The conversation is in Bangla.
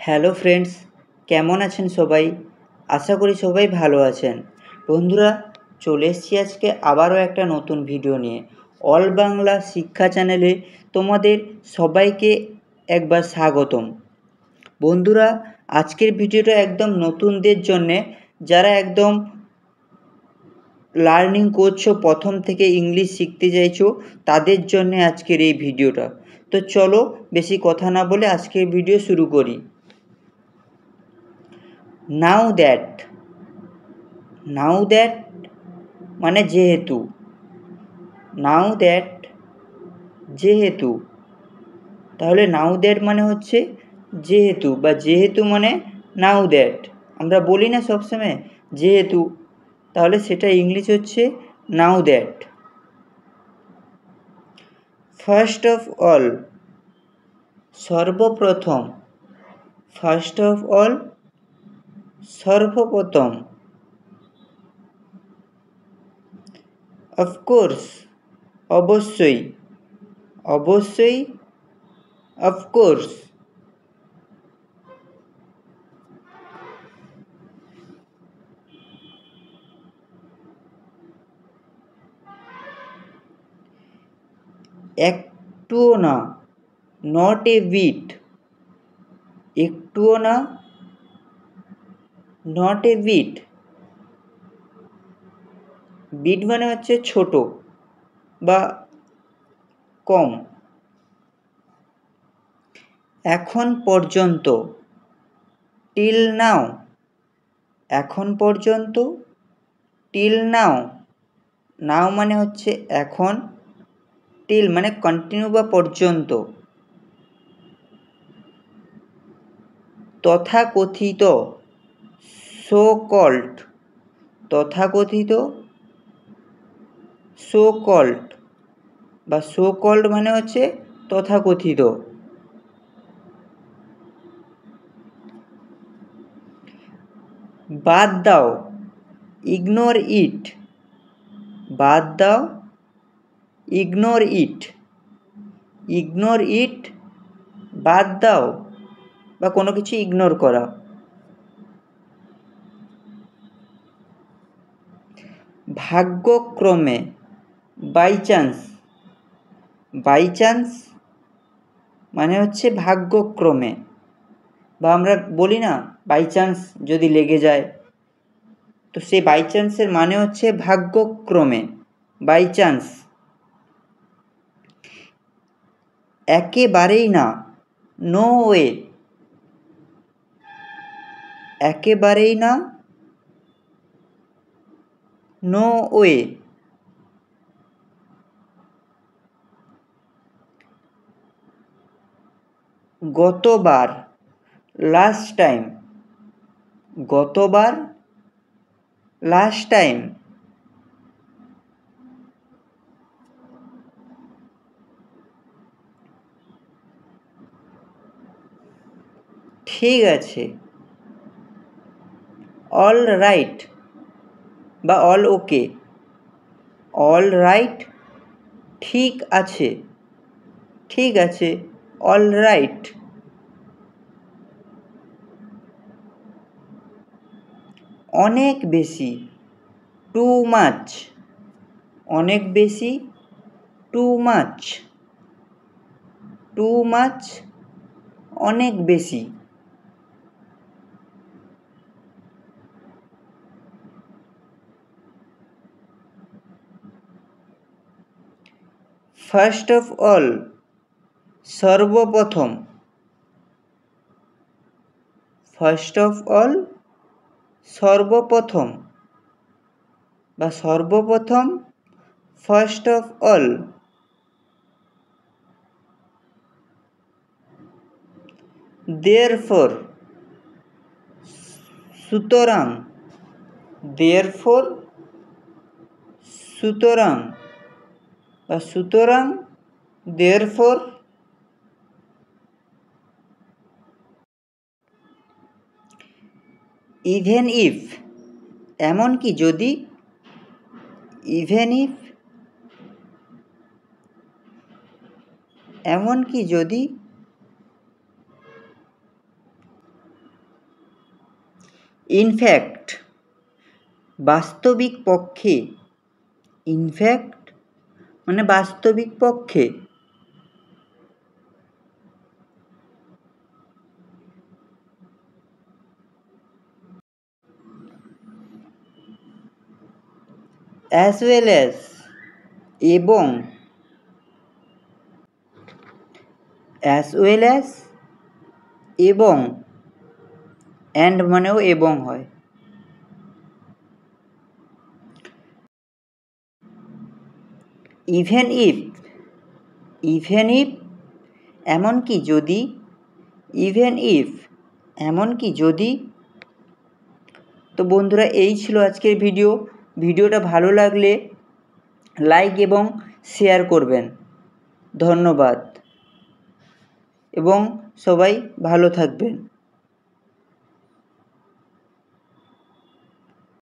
হ্যালো ফ্রেন্ডস, কেমন আছেন সবাই? আশা করি সবাই ভালো আছেন। বন্ধুরা, চলে এসেছি আজকে আবারও একটা নতুন ভিডিও নিয়ে। অল বাংলা শিক্ষা চ্যানেলে তোমাদের সবাইকে একবার স্বাগতম। বন্ধুরা, আজকের ভিডিওটা একদম নতুনদের জন্যে, যারা একদম লার্নিং করছো, প্রথম থেকে ইংলিশ শিখতে চাইছো, তাদের জন্যে আজকের এই ভিডিওটা। তো চলো বেশি কথা না বলে আজকের ভিডিও শুরু করি। নাও দ্যাট মানে যেহেতু। নাও দ্যাট যেহেতু, তাহলে নাও দ্যাট মানে হচ্ছে যেহেতু, বা যেহেতু মানে নাও দ্যাট। আমরা বলি না সবসময় যেহেতু, তাহলে সেটা ইংলিশ হচ্ছে now that. First of all, সর্বপ্রথম। ফার্স্ট অফ অল, সর্বপ্রথম। অফকোর্স, অবশ্যই। অবশ্যই, অফকোর্স। একটুও না, নট এ বিট। একটুও না, নট এ বিট। বিট মানে হচ্ছে ছোট বা কম। এখন পর্যন্ত, টিল নাও। এখন পর্যন্ত, টিল নাও। নাও মানে হচ্ছে এখন, টিল মানে কন্টিনিউ বা পর্যন্ত। তথাকথিত, সো কল্ড। তথাকথিত, সো কল্ড বা সো কল্ড মানে হচ্ছে তথাকথিত। বাদ দাও, ইগনোর ইট। বাদ দাও, ইগনোর ইট। ইগনোর ইট, বাদ দাও বা কোনো কিছু ইগনোর করা। ভাগ্যক্রমে, বাই চান্স। বাই চান্স মানে হচ্ছে ভাগ্যক্রমে, বা আমরা বলি না বাই চান্স যদি লেগে যায়, তো সেই বাই চান্সের মানে হচ্ছে ভাগ্যক্রমে, বাই চান্স। একেবারেই না, নো ওয়ে। একেবারেই না, নো ওয়ে। গতবার, লাস্ট টাইম। গতবার, লাস্ট টাইম। ঠিক আছে, অল রাইট বা অল ওকে। অল রাইট, ঠিক আছে। ঠিক আছে, অল রাইট। অনেক বেশি, টু মাচ। অনেক বেশি, টু মাচ। টু মাচ, অনেক বেশি। ফার্স্ট অফ অল, সর্বপ্রথম। ফার্স্ট অফ অল, সর্বপ্রথম বা সর্বপ্রথম। First of all. দেয়ারফর, সুতরাং। দেয়ারফর, সুতরাং বা সুতরাং। দেয়ারফর। ইভেন ইফ, এমনকি যদি। ইভেন ইফ, এমনকি যদি। ইনফ্যাক্ট বাস্তবিক পক্ষে, ইনফ্যাক্ট মানে বাস্তবিক পক্ষে। অ্যাজ ওয়েল অ্যাজ এবং, অ্যাজ ওয়েল অ্যাজ এবং, অ্যান্ড মানেও এবং হয়। ইভেন ইফ, ইভেন ইফ এমনকি যদি, ইভেন ইফ এমনকি যদি। তো বন্ধুরা এই ছিল আজকের ভিডিও। ভিডিওটা ভালো লাগলে লাইক এবং শেয়ার করবেন। ধন্যবাদ এবং সবাই ভালো থাকবেন।